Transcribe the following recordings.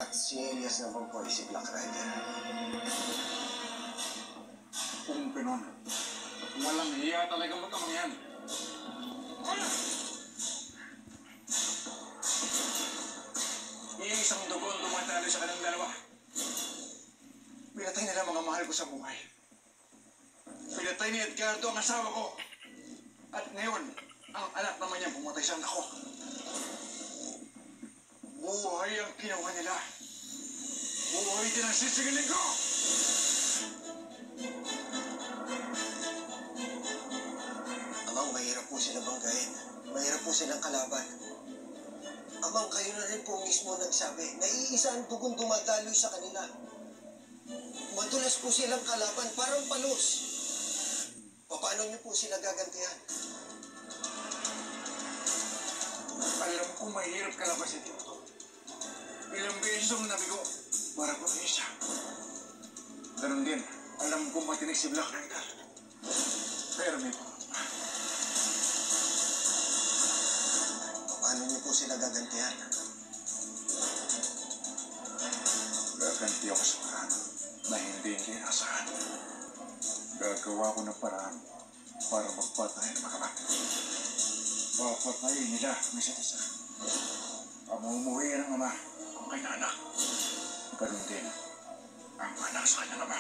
At si Elias naman po ay si Black Rider. Kung pinon, walang hiya talaga matamang yan. Iisang dugo ang tumatalo sa kanilang dalawa. Pinatay nila mga mahal ko sa buhay. Pinatay ni Edgardo ang asawa ko. At ngayon, ang anak naman niya pumatay sa anak ko. Buhay ang ginawa nila. Buhay din ang sisigilin ko! Amang, mahirap po sila banggain. Mahirap po silang kalaban. Amang, kayo na rin po mismo nagsabi na iisa ang dugong dumadaloy sa kanila. Madulas po silang kalaban, parang palos. Paano niyo po sila gagantihan? Alam ko mahirap kalabasin ito. Ilang beses ang nabigo para po isa. Ganun din, alam ko matinig si Black Rider. Pero may pangamba. Paano niyo po sila gagantihan? Gaganti ako sa paraan na hindi inasahan. Gagawa ko ng paraan para magpatay ng mga bata. Papatayin nila ang isa't isa. Pamumuhi ng ama ang kanyang anak. Ganun din ang anak sa kanyang ama.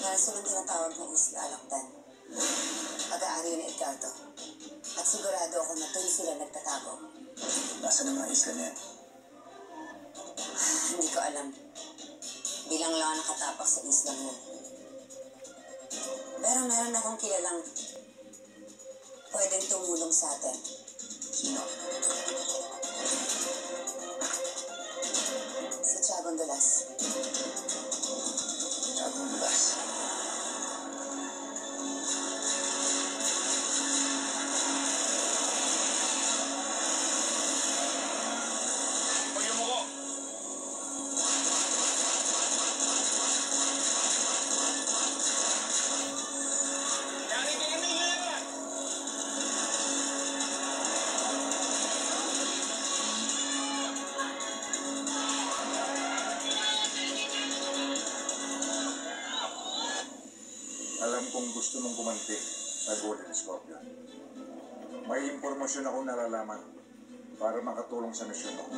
Kaso ng tinatawag ng Isla Alakdan. Pag-aari ni Edgardo. At sigurado ako na doon sila nagtatago. Nasaan ang mga isla na yan? Hindi ko alam. Bilang lang nakatapak sa islang yun. Pero meron akong kilalang pwedeng tumulong sa atin. Sino? Si Tiago Dulas. Tiago Dulas. Alam kong gusto mong gumanti sa Golden Scorpion. May impormasyon akong nalalaman para makatulong sa misyon mo.